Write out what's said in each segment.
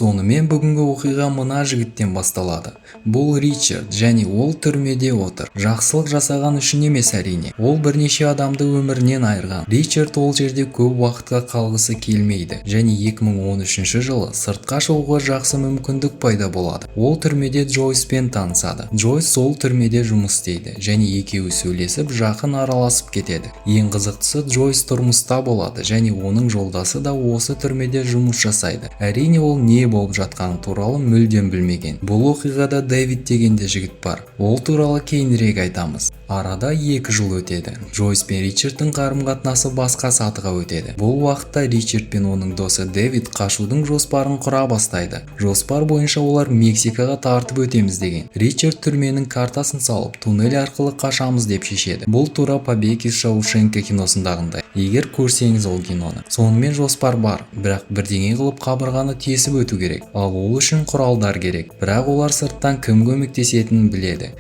Сонымен бүгінгі оқиға мына жігіттен басталады. Бұл Ричард, және ол түрмеде отыр. Жақсылық жасаған үшін емес әрине. Ол бірнеше адамды өмірінен айырған. Ричард ол жерде көп уақытқа қалғысы келмейді, және 2013 жылы сыртқа шығуға жақсы мүмкіндік пайда болады. Ол түрмеде Джойспен танысады. Джойс сол түрмеде жұмыс істейді, және екеуі сөйлесіп жақын араласып кетеді. Ең қызықтысы, Джойс тұрмыста болады, және оның жолдасы да осы түрмеде жұмыс жасайды. Әрине ол не болып жатқаны туралы мүлдем білмеген. Бұл оқиғада Дэвид деген де жігіт бар. Ол туралы кейінірек айтамыз. Арада 2 жыл өтеді. Джойс пен Ричардтың қарым-қатынасы басқа сатыға өтеді. Бұл уақытта Ричард пен оның досы Дэвид қашудың жоспарын құра бастайды. Жоспар бойынша олар Мексикаға тартып өтеміз деген. Ричард түрменің картасын салып, туннель арқылы қашамыз деп шешеді. Бұл тура «Побег из Шоушенка» киносындағындай. Егер көрсеңіз ол киноны. Сонымен жоспар бар, бірақ бірдеңе қылып қабырғаны тесіп өту керек. Ал ол үшін құралдар керек. Бірақ олар сырттан кім көмектесетінін біледі.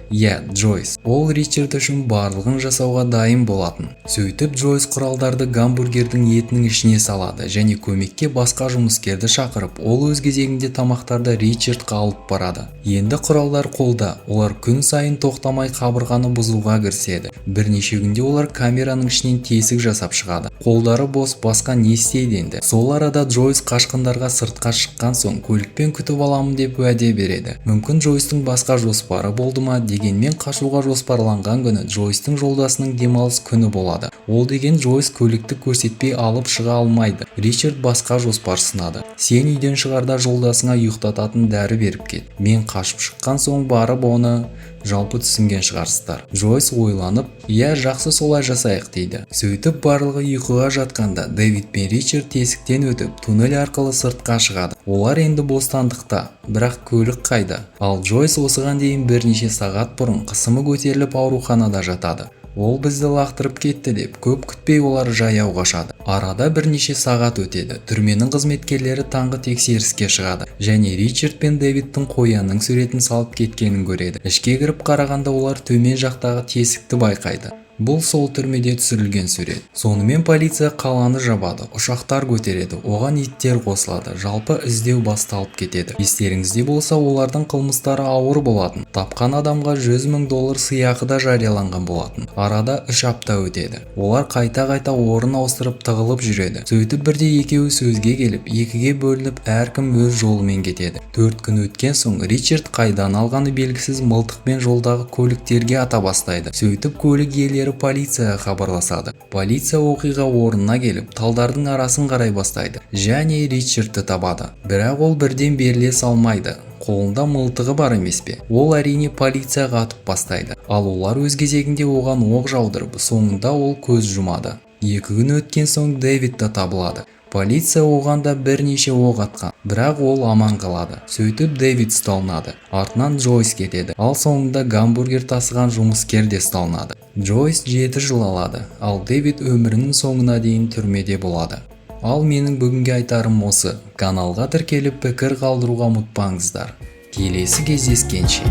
Джойс. Ол Ричард үшін барлығын жасауға дайын болатын. Сөйтіп Джойс құралдарды гамбургердің етінің ішіне салады, және көмекке басқа жұмыскерді шақырып, ол өз кезегінде тамақтарды Ричардқа алып барады. Енді құралдар қолда. Олар күн сайын тоқтамай қабырғаны бұзуға кіріседі. Бірнеше күнде олар камераның ішінен тесік жасап шығады. Қолдары бос, басқа не істейді енді? Сол арада Джойс қашқындарға сыртқа шыққан соң көлікпен күтіп аламын деп уәде береді. Мүмкін Джойстың басқа жоспары болды ма? Дегенмен қашуға жоспарланған күні Джойстың жолдасының демалыс күні болады. Ол деген Джойс көлікті көрсетпей алып шыға алмайды. Ричард басқа жоспар сынады. Сен үйден шығарда жолдасыңа ұйықтататын дәрі беріп кет. Мен қашып шыққан соң барып оны жалпы түсінген шығарсыздар. Джойс ойланып, жақсы солай жасайық дейді. Сөйтіп барлығы ұйқыға жатқанда Дэвид пен Ричард тесіктен өтіп, туннель арқылы сыртқа шығады. Олар енді бостандықта, бірақ көлік қайда? Ал Джойс осыған дейін бірнеше сағат бұрын қысымы көтеріліп ауруханада жатады. Ол бізді лақтырып кетті деп көп күтпей олар жаяу қашады. Арада бірнеше сағат өтеді. Түрменің қызметкерлері таңғы тексеріске шығады, және Ричард пен Дэвидтің қоянның суретін салып кеткенін көреді. Ішке кіріп қарағанда олар төмен жақтағы тесікті байқайды. Бұл сол түрмеде түсірілген сурет. Сонымен полиция қаланы жабады, ұшақтар көтереді, оған иттер қосылады, жалпы іздеу басталып кетеді. Естеріңізде болса, олардың қылмыстары ауыр болатын. Тапқан адамға $100,000 сыйақы да жарияланған болатын. Арада 3 апта өтеді. Олар қайта-қайта орын ауыстырып тығылып жүреді. Сөйтіп бірде екеуі сөзге келіп, екіге бөлініп, әркім өз жолымен кетеді. 4 күн өткен соң Ричард қайдан алғаны белгісіз мылтықпен жолдағы көліктерге ата бастайды. Сөйтіп көлік иелері полицияға хабарласады. Полиция оқиға орнына келіп, талдардың арасын қарай бастайды, және Ричардты табады. Бірақ ол бірден беріле салмайды. Қолында мылтығы бар емес пе? Ол әрине полицияға атып бастайды. Ал олар өз кезегінде оған оқ жаудырып, соңында ол көз жұмады. 2 күн өткен соң Дэвид та табылады. Полиция оған да бірнеше оқ атқан, бірақ ол аман қалады. Сөйтіп Дэвид ұсталынады. Артынан Джойс кетеді. Ал соңында гамбургер тасыған жұмыскер де ұсталынады. Джойс 7 жыл алады, ал Дэвид өмірінің соңына дейін түрмеде болады. Ал менің бүгінге айтарым осы. Каналға тіркеліп пікір қалдыруға ұмытпаңыздар. Келесі кездескенше.